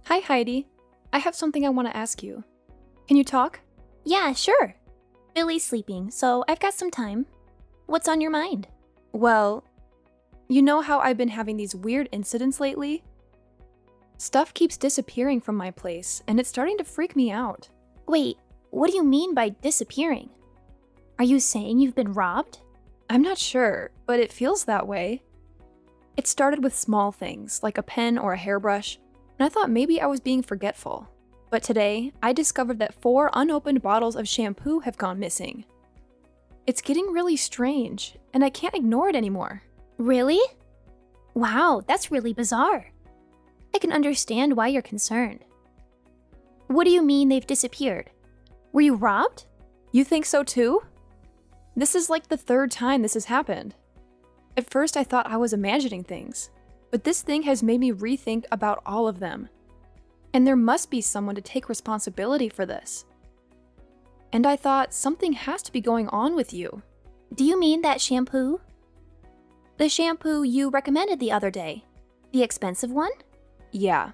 Hi, Heidi. I have something I want to ask you. Can you talk? Yeah, sure. Billy's sleeping, so I've got some time. What's on your mind? Well, you know how I've been having these weird incidents lately? Stuff keeps disappearing from my place, and it's starting to freak me out. Wait, what do you mean by disappearing? Are you saying you've been robbed? I'm not sure, but it feels that way. It started with small things, like a pen or a hairbrush, and I thought maybe I was being forgetful. But today, I discovered that 4 unopened bottles of shampoo have gone missing. It's getting really strange, and I can't ignore it anymore. Really? Wow, that's really bizarre. I can understand why you're concerned. What do you mean they've disappeared? Were you robbed? You think so too? This is like the 3rd time this has happened. At first, I thought I was imagining things, but this thing has made me rethink about all of them. And there must be someone to take responsibility for this. And I thought something has to be going on with you. Do you mean that shampoo? The shampoo you recommended the other day? The expensive one? Yeah.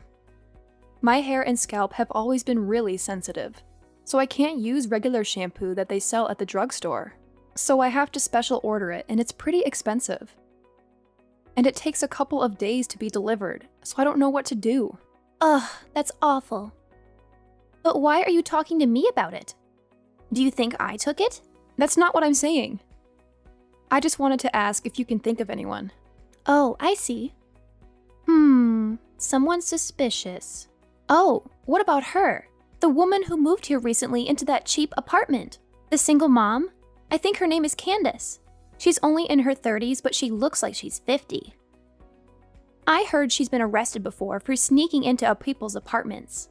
My hair and scalp have always been really sensitive, so I can't use regular shampoo that they sell at the drugstore. So I have to special order it, and it's pretty expensive. And it takes a couple of days to be delivered, so I don't know what to do. Ugh, that's awful. But why are you talking to me about it? Do you think I took it? That's not what I'm saying. I just wanted to ask if you can think of anyone. Oh, I see. Someone suspicious. Oh, what about her? The woman who moved here recently into that cheap apartment. The single mom? I think her name is Candace. She's only in her 30s, but she looks like she's 50. I heard she's been arrested before for sneaking into people's apartments.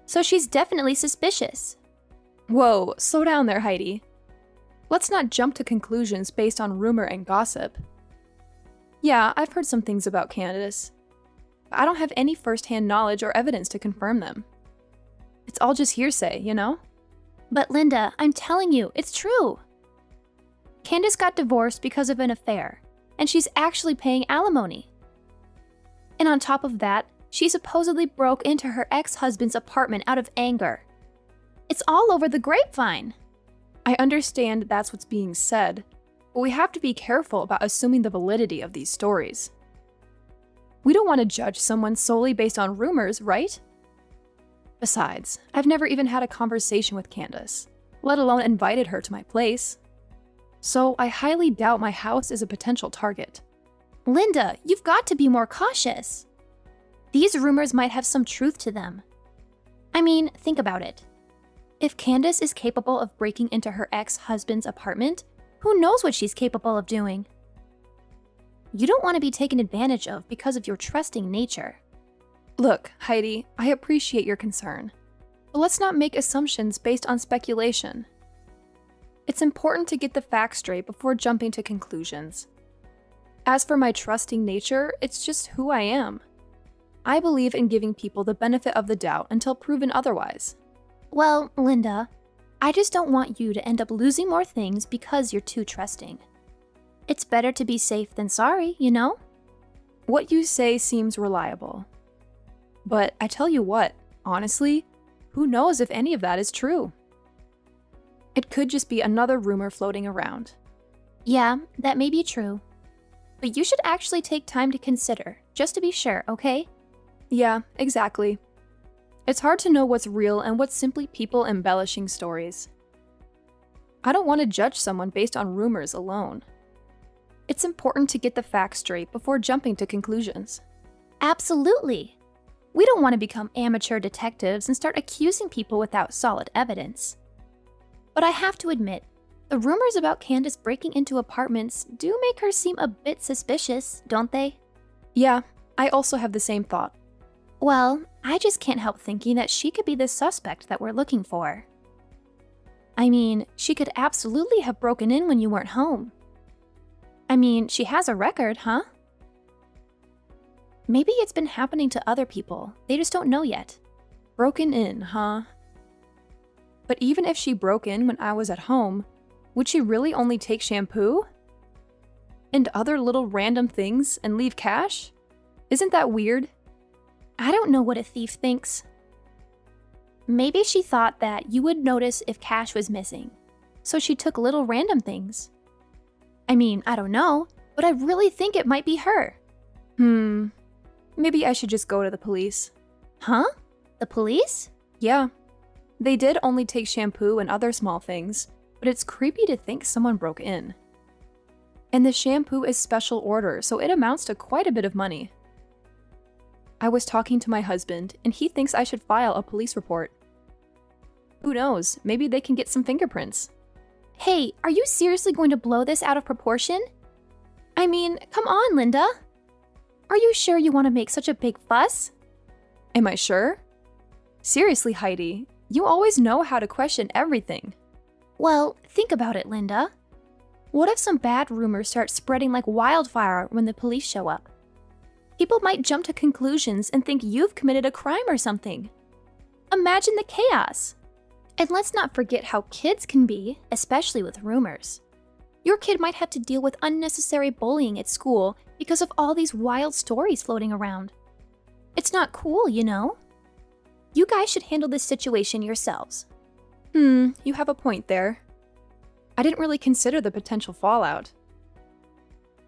So she's definitely suspicious. Whoa, slow down there, Heidi. Let's not jump to conclusions based on rumor and gossip. Yeah, I've heard some things about Candace, but I don't have any first-hand knowledge or evidence to confirm them. It's all just hearsay, you know? But Linda, I'm telling you, it's true. Candace got divorced because of an affair, and she's actually paying alimony. And on top of that, she supposedly broke into her ex-husband's apartment out of anger. It's all over the grapevine. I understand that's what's being said, but we have to be careful about assuming the validity of these stories. We don't want to judge someone solely based on rumors, right? Besides, I've never even had a conversation with Candace, let alone invited her to my place. So I highly doubt my house is a potential target. Linda, you've got to be more cautious. These rumors might have some truth to them. I mean, think about it. If Candace is capable of breaking into her ex-husband's apartment, who knows what she's capable of doing? You don't want to be taken advantage of because of your trusting nature. Look, Heidi, I appreciate your concern, but let's not make assumptions based on speculation. It's important to get the facts straight before jumping to conclusions. As for my trusting nature, it's just who I am. I believe in giving people the benefit of the doubt until proven otherwise. Well, Linda, I just don't want you to end up losing more things because you're too trusting. It's better to be safe than sorry, you know? What you say seems reliable. But I tell you what, honestly, who knows if any of that is true? It could just be another rumor floating around. Yeah, that may be true. But you should actually take time to consider, just to be sure, okay? Yeah, exactly. It's hard to know what's real and what's simply people embellishing stories. I don't want to judge someone based on rumors alone. It's important to get the facts straight before jumping to conclusions. Absolutely. We don't want to become amateur detectives and start accusing people without solid evidence. But I have to admit, the rumors about Candace breaking into apartments do make her seem a bit suspicious, don't they? Yeah, I also have the same thought. Well, I just can't help thinking that she could be the suspect that we're looking for. I mean, she could absolutely have broken in when you weren't home. I mean, she has a record, huh? Maybe it's been happening to other people. They just don't know yet. Broken in, huh? But even if she broke in when I was at home, would she really only take shampoo? And other little random things and leave cash? Isn't that weird? I don't know what a thief thinks. Maybe she thought that you would notice if cash was missing, so she took little random things. I mean, I don't know, but I really think it might be her. Maybe I should just go to the police. Huh? The police? Yeah. They did only take shampoo and other small things, but it's creepy to think someone broke in. And the shampoo is special order, so it amounts to quite a bit of money. I was talking to my husband, and he thinks I should file a police report. Who knows, maybe they can get some fingerprints. Hey, are you seriously going to blow this out of proportion? I mean, come on, Linda. Are you sure you want to make such a big fuss? Am I sure? Seriously, Heidi, you always know how to question everything. Well, think about it, Linda. What if some bad rumors start spreading like wildfire when the police show up? People might jump to conclusions and think you've committed a crime or something. Imagine the chaos. And let's not forget how kids can be, especially with rumors. Your kid might have to deal with unnecessary bullying at school because of all these wild stories floating around. It's not cool, you know? You guys should handle this situation yourselves. You have a point there. I didn't really consider the potential fallout.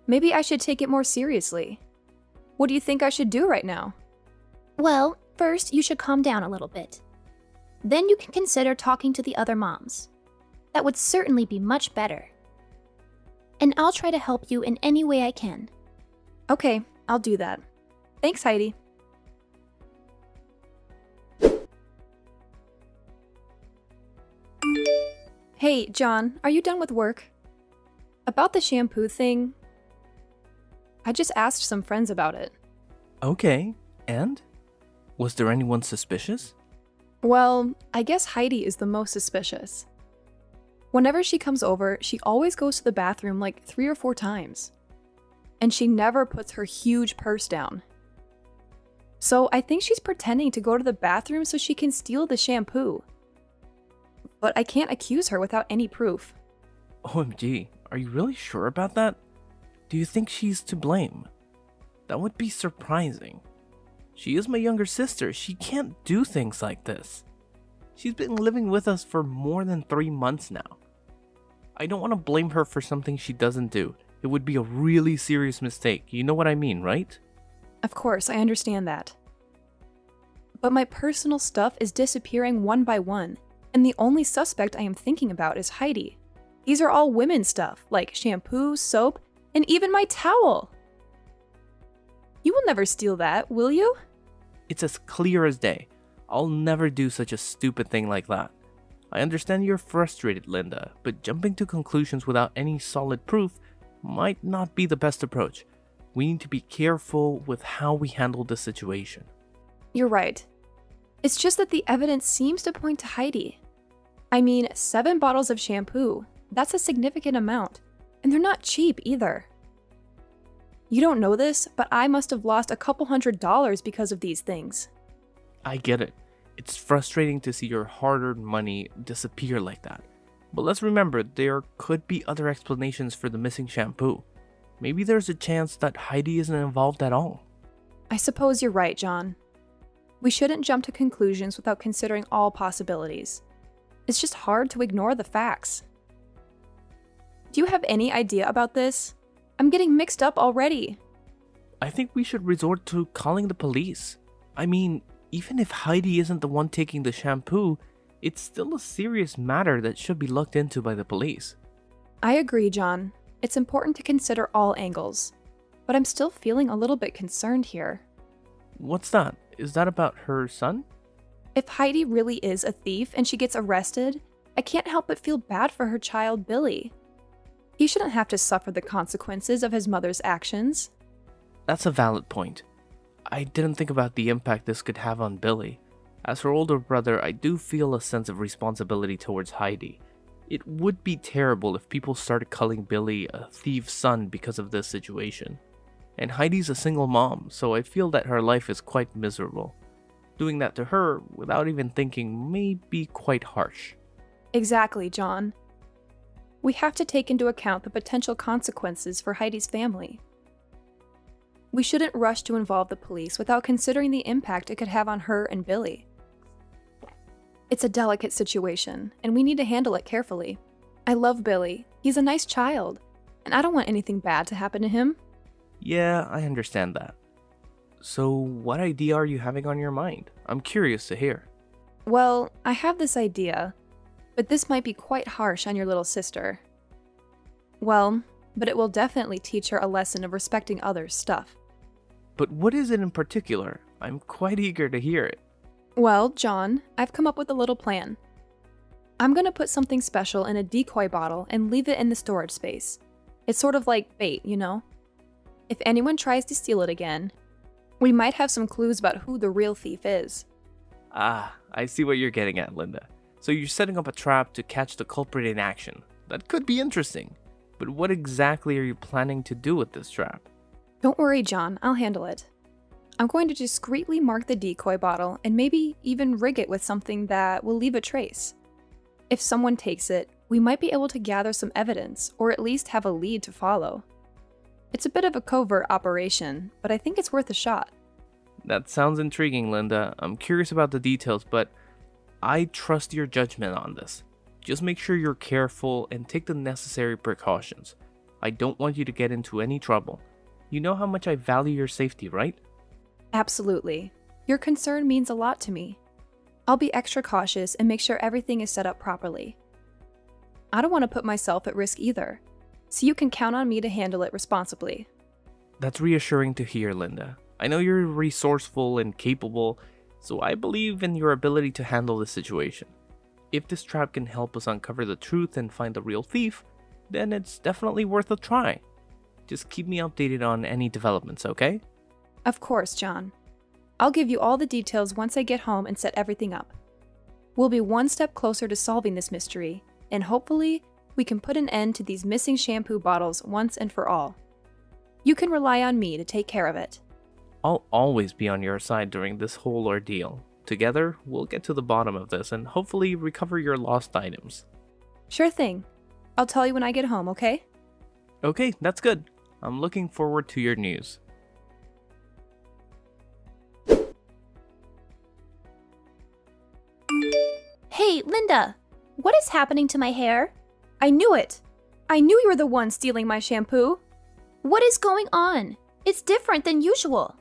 Maybe I should take it more seriously. What do you think I should do right now? Well, first you should calm down a little bit. Then you can consider talking to the other moms. That would certainly be much better. And I'll try to help you in any way I can. Okay, I'll do that. Thanks, Heidi. Hey, John, are you done with work? About the shampoo thing, I just asked some friends about it. Okay, and? Was there anyone suspicious? Well, I guess Heidi is the most suspicious. Whenever she comes over, she always goes to the bathroom like 3 or 4 times. And she never puts her huge purse down. So I think she's pretending to go to the bathroom so she can steal the shampoo. But I can't accuse her without any proof. OMG, are you really sure about that? Do you think she's to blame? That would be surprising. She is my younger sister. She can't do things like this. She's been living with us for more than 3 months now. I don't want to blame her for something she doesn't do. It would be a really serious mistake. You know what I mean, right? Of course, I understand that. But my personal stuff is disappearing one by one, and the only suspect I am thinking about is Heidi. These are all women's stuff, like shampoo, soap, and even my towel. You will never steal that, will you? It's as clear as day. I'll never do such a stupid thing like that. I understand you're frustrated, Linda, but jumping to conclusions without any solid proof might not be the best approach. We need to be careful with how we handle the situation. You're right. It's just that the evidence seems to point to Heidi. I mean, 7 bottles of shampoo. That's a significant amount. And they're not cheap either. You don't know this, but I must have lost a couple $100 because of these things. I get it. It's frustrating to see your hard-earned money disappear like that. But let's remember, there could be other explanations for the missing shampoo. Maybe there's a chance that Heidi isn't involved at all. I suppose you're right, John. We shouldn't jump to conclusions without considering all possibilities. It's just hard to ignore the facts. Do you have any idea about this? I'm getting mixed up already. I think we should resort to calling the police. I mean, even if Heidi isn't the one taking the shampoo, it's still a serious matter that should be looked into by the police. I agree, John. It's important to consider all angles. But I'm still feeling a little bit concerned here. What's that? Is that about her son? If Heidi really is a thief and she gets arrested, I can't help but feel bad for her child, Billy. He shouldn't have to suffer the consequences of his mother's actions. That's a valid point. I didn't think about the impact this could have on Billy. As her older brother, I do feel a sense of responsibility towards Heidi. It would be terrible if people started calling Billy a thief's son because of this situation. And Heidi's a single mom, so I feel that her life is quite miserable. Doing that to her, without even thinking, may be quite harsh. Exactly, John. We have to take into account the potential consequences for Heidi's family. We shouldn't rush to involve the police without considering the impact it could have on her and Billy. It's a delicate situation, and we need to handle it carefully. I love Billy. He's a nice child, and I don't want anything bad to happen to him. Yeah, I understand that. So, what idea are you having on your mind? I'm curious to hear. Well, I have this idea, but this might be quite harsh on your little sister. Well, but it will definitely teach her a lesson of respecting others' stuff. But what is it in particular? I'm quite eager to hear it. Well, John, I've come up with a little plan. I'm gonna put something special in a decoy bottle and leave it in the storage space. It's sort of like bait, you know? If anyone tries to steal it again, we might have some clues about who the real thief is. Ah, I see what you're getting at, Linda. So you're setting up a trap to catch the culprit in action. That could be interesting. But what exactly are you planning to do with this trap? Don't worry, John, I'll handle it. I'm going to discreetly mark the decoy bottle and maybe even rig it with something that will leave a trace. If someone takes it, we might be able to gather some evidence, or at least have a lead to follow. It's a bit of a covert operation, but I think it's worth a shot. That sounds intriguing, Linda. I'm curious about the details, but I trust your judgment on this. Just make sure you're careful and take the necessary precautions. I don't want you to get into any trouble. You know how much I value your safety, right? Absolutely. Your concern means a lot to me. I'll be extra cautious and make sure everything is set up properly. I don't want to put myself at risk either, so you can count on me to handle it responsibly. That's reassuring to hear, Linda. I know you're resourceful and capable, so I believe in your ability to handle this situation. If this trap can help us uncover the truth and find the real thief, then it's definitely worth a try. Just keep me updated on any developments, okay? Of course, John. I'll give you all the details once I get home and set everything up. We'll be one step closer to solving this mystery, and hopefully, we can put an end to these missing shampoo bottles once and for all. You can rely on me to take care of it. I'll always be on your side during this whole ordeal. Together, we'll get to the bottom of this and hopefully recover your lost items. Sure thing. I'll tell you when I get home, okay? Okay, that's good. I'm looking forward to your news. Hey, Linda, what is happening to my hair? I knew it! I knew you were the one stealing my shampoo! What is going on? It's different than usual.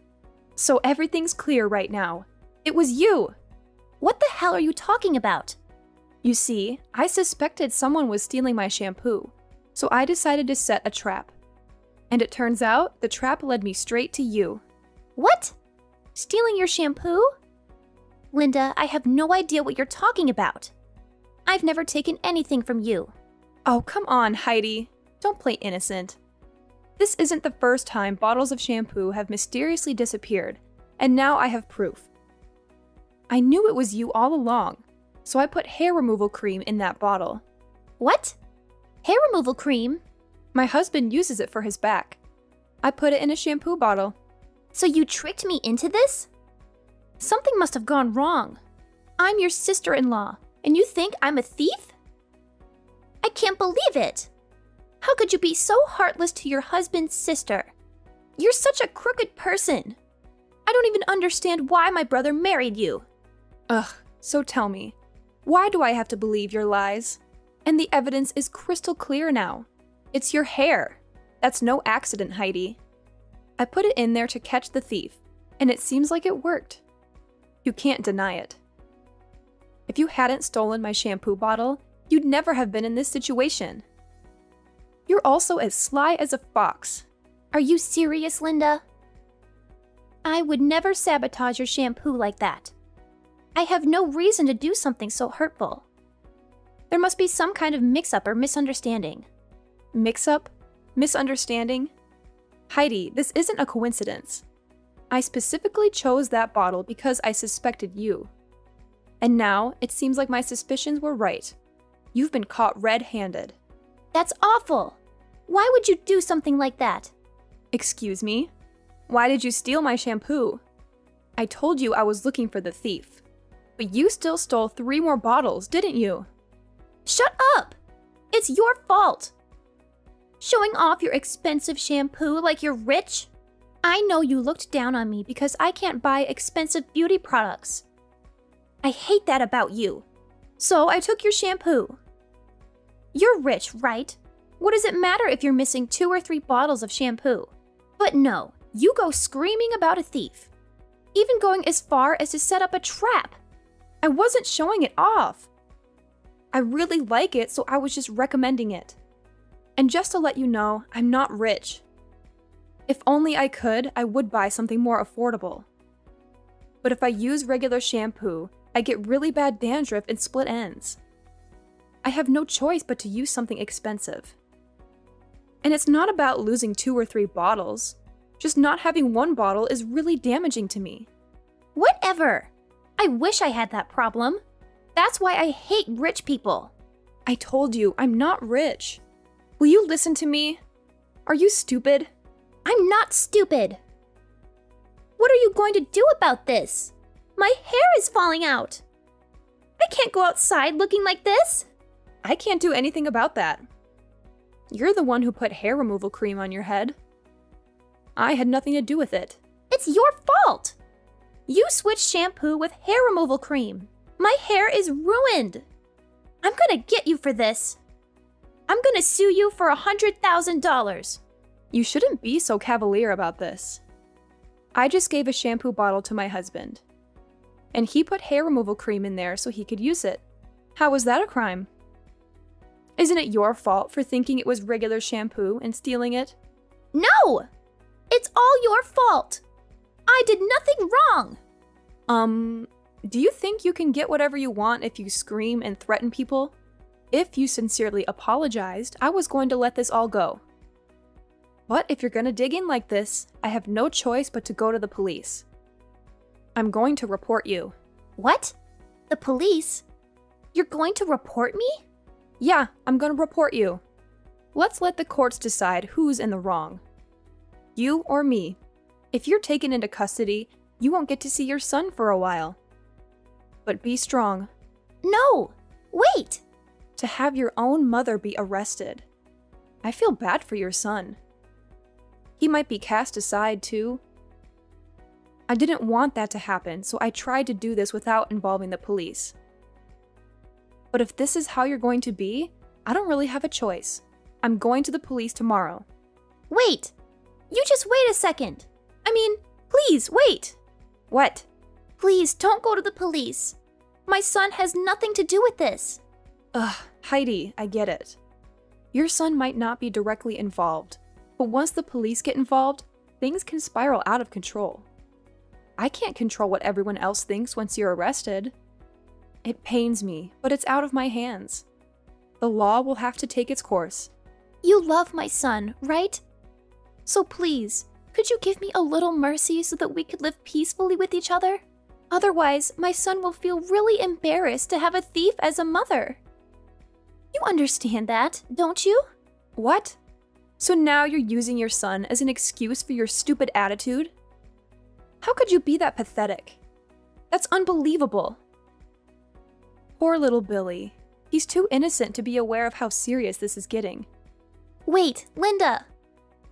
So everything's clear right now. It was you! What the hell are you talking about? You see, I suspected someone was stealing my shampoo, so I decided to set a trap. And it turns out the trap led me straight to you. What? Stealing your shampoo? Linda, I have no idea what you're talking about. I've never taken anything from you. Oh, come on, Heidi. Don't play innocent. This isn't the first time bottles of shampoo have mysteriously disappeared, and now I have proof. I knew it was you all along, so I put hair removal cream in that bottle. What? Hair removal cream? My husband uses it for his back. I put it in a shampoo bottle. So you tricked me into this? Something must have gone wrong. I'm your sister-in-law, and you think I'm a thief? I can't believe it. How could you be so heartless to your husband's sister? You're such a crooked person. I don't even understand why my brother married you. Ugh, so tell me, why do I have to believe your lies? And the evidence is crystal clear now. It's your hair. That's no accident, Heidi. I put it in there to catch the thief, and it seems like it worked. You can't deny it. If you hadn't stolen my shampoo bottle, you'd never have been in this situation. You're also as sly as a fox. Are you serious, Linda? I would never sabotage your shampoo like that. I have no reason to do something so hurtful. There must be some kind of mix-up or misunderstanding. Mix-up? Misunderstanding? Heidi, this isn't a coincidence. I specifically chose that bottle because I suspected you. And now, it seems like my suspicions were right. You've been caught red-handed. That's awful! Why would you do something like that? Excuse me? Why did you steal my shampoo? I told you I was looking for the thief. But you still stole 3 more bottles, didn't you? Shut up! It's your fault! Showing off your expensive shampoo like you're rich? I know you looked down on me because I can't buy expensive beauty products. I hate that about you. So I took your shampoo. You're rich, right? What does it matter if you're missing 2 or 3 bottles of shampoo? But no, you go screaming about a thief. Even going as far as to set up a trap. I wasn't showing it off. I really like it, so I was just recommending it. And just to let you know, I'm not rich. If only I could, I would buy something more affordable. But if I use regular shampoo, I get really bad dandruff and split ends. I have no choice but to use something expensive. And it's not about losing 2 or 3 bottles. Just not having 1 bottle is really damaging to me. Whatever. I wish I had that problem. That's why I hate rich people. I told you, I'm not rich. Will you listen to me? Are you stupid? I'm not stupid. What are you going to do about this? My hair is falling out. I can't go outside looking like this. I can't do anything about that. You're the one who put hair removal cream on your head. I had nothing to do with it. It's your fault. You switched shampoo with hair removal cream. My hair is ruined. I'm gonna get you for this. I'm gonna sue you for $100,000. You shouldn't be so cavalier about this. I just gave a shampoo bottle to my husband. And he put hair removal cream in there so he could use it. How was that a crime? Isn't it your fault for thinking it was regular shampoo and stealing it? No! It's all your fault. I did nothing wrong. Do you think you can get whatever you want if you scream and threaten people? If you sincerely apologized, I was going to let this all go. But if you're gonna dig in like this, I have no choice but to go to the police. I'm going to report you. What? The police? You're going to report me? Yeah, I'm gonna report you. Let's let the courts decide who's in the wrong. You or me. If you're taken into custody, you won't get to see your son for a while. But be strong. No! Wait! To have your own mother be arrested. I feel bad for your son. He might be cast aside too. I didn't want that to happen, so I tried to do this without involving the police. But if this is how you're going to be, I don't really have a choice. I'm going to the police tomorrow. Wait! You just wait a second. I mean, please, wait! What? Please, don't go to the police. My son has nothing to do with this. Ugh, Heidi, I get it. Your son might not be directly involved, but once the police get involved, things can spiral out of control. I can't control what everyone else thinks once you're arrested. It pains me, but it's out of my hands. The law will have to take its course. You love my son, right? So please, could you give me a little mercy so that we could live peacefully with each other? Otherwise, my son will feel really embarrassed to have a thief as a mother. You understand that, don't you? What? So now you're using your son as an excuse for your stupid attitude? How could you be that pathetic? That's unbelievable. Poor little Billy. He's too innocent to be aware of how serious this is getting. Wait, Linda.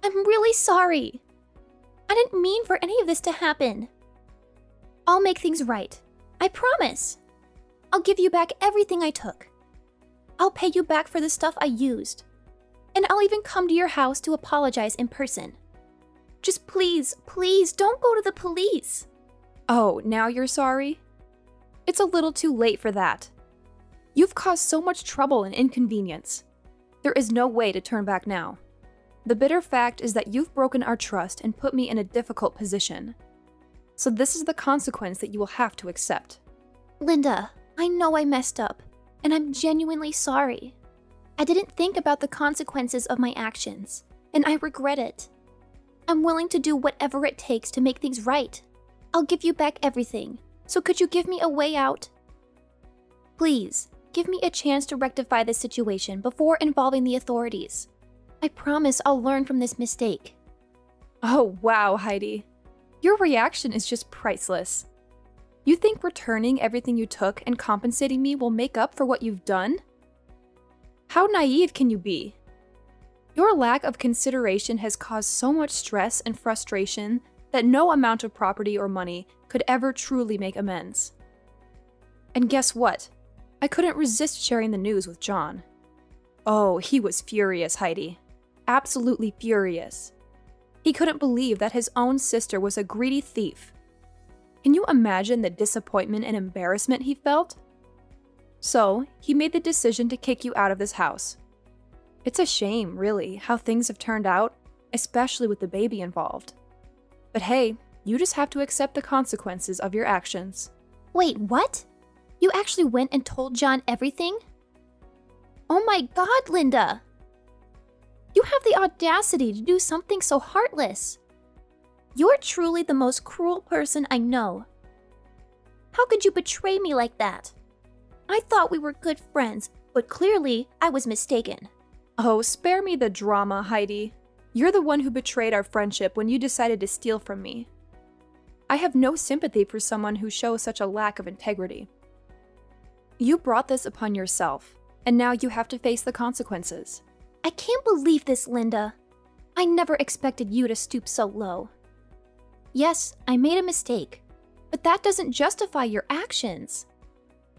I'm really sorry. I didn't mean for any of this to happen. I'll make things right. I promise. I'll give you back everything I took. I'll pay you back for the stuff I used. And I'll even come to your house to apologize in person. Just please, please don't go to the police. Oh, now you're sorry? It's a little too late for that. You've caused so much trouble and inconvenience. There is no way to turn back now. The bitter fact is that you've broken our trust and put me in a difficult position. So this is the consequence that you will have to accept. Linda, I know I messed up, and I'm genuinely sorry. I didn't think about the consequences of my actions, and I regret it. I'm willing to do whatever it takes to make things right. I'll give you back everything, so could you give me a way out? Please, give me a chance to rectify this situation before involving the authorities. I promise I'll learn from this mistake. Oh, wow, Heidi. Your reaction is just priceless. You think returning everything you took and compensating me will make up for what you've done? How naive can you be? Your lack of consideration has caused so much stress and frustration that no amount of property or money could ever truly make amends. And guess what? I couldn't resist sharing the news with John. Oh, he was furious, Heidi. Absolutely furious. He couldn't believe that his own sister was a greedy thief. Can you imagine the disappointment and embarrassment he felt? So, he made the decision to kick you out of this house. It's a shame, really, how things have turned out, especially with the baby involved. But hey, you just have to accept the consequences of your actions. Wait, what? You actually went and told John everything? Oh my God, Linda! You have the audacity to do something so heartless. You're truly the most cruel person I know. How could you betray me like that? I thought we were good friends, but clearly I was mistaken. Oh, spare me the drama, Heidi. You're the one who betrayed our friendship when you decided to steal from me. I have no sympathy for someone who shows such a lack of integrity. You brought this upon yourself, and now you have to face the consequences. I can't believe this, Linda. I never expected you to stoop so low. Yes, I made a mistake, but that doesn't justify your actions.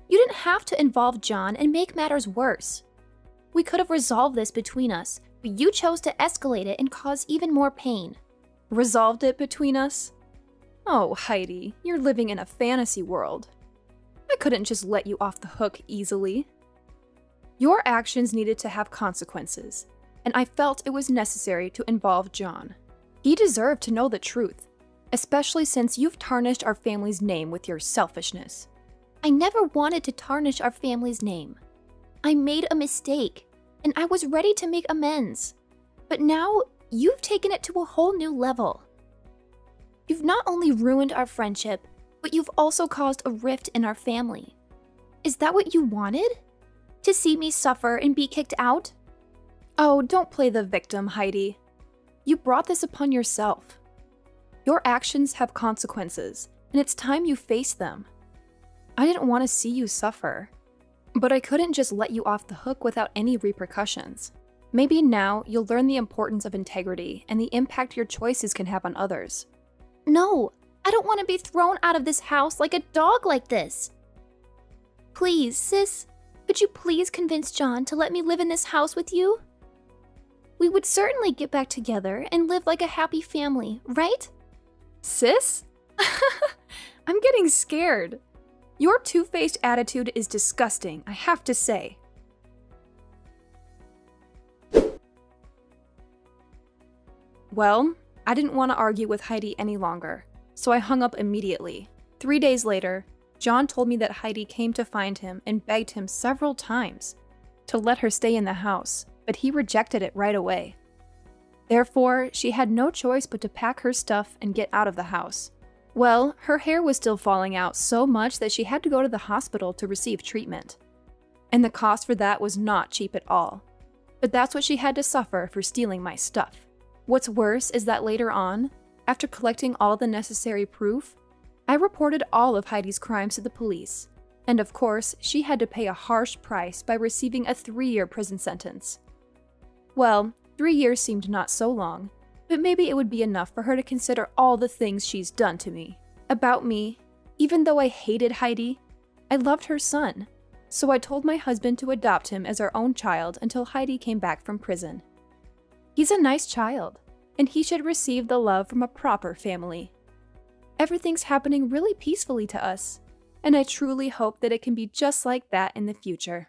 You didn't have to involve John and make matters worse. We could have resolved this between us, but you chose to escalate it and cause even more pain. Resolved it between us? Oh, Heidi, you're living in a fantasy world. I couldn't just let you off the hook easily. Your actions needed to have consequences, and I felt it was necessary to involve John. He deserved to know the truth, especially since you've tarnished our family's name with your selfishness. I never wanted to tarnish our family's name. I made a mistake, and I was ready to make amends. But now, you've taken it to a whole new level. You've not only ruined our friendship, but you've also caused a rift in our family. Is that what you wanted? To see me suffer and be kicked out? Oh, don't play the victim, Heidi. You brought this upon yourself. Your actions have consequences, and it's time you face them. I didn't want to see you suffer, but I couldn't just let you off the hook without any repercussions. Maybe now you'll learn the importance of integrity and the impact your choices can have on others. No, I don't want to be thrown out of this house like a dog like this. Please, sis, could you please convince John to let me live in this house with you? We would certainly get back together and live like a happy family, right? Sis? I'm getting scared. Your two-faced attitude is disgusting, I have to say. Well, I didn't want to argue with Heidi any longer, so I hung up immediately. 3 days later, John told me that Heidi came to find him and begged him several times to let her stay in the house, but he rejected it right away. Therefore, she had no choice but to pack her stuff and get out of the house. Well, her hair was still falling out so much that she had to go to the hospital to receive treatment. And the cost for that was not cheap at all. But that's what she had to suffer for stealing my stuff. What's worse is that later on, after collecting all the necessary proof, I reported all of Heidi's crimes to the police. And of course, she had to pay a harsh price by receiving a 3-year prison sentence. Well, 3 years seemed not so long, but maybe it would be enough for her to consider all the things she's done to me. About me, even though I hated Heidi, I loved her son, so I told my husband to adopt him as our own child until Heidi came back from prison. He's a nice child, and he should receive the love from a proper family. Everything's happening really peacefully to us, and I truly hope that it can be just like that in the future.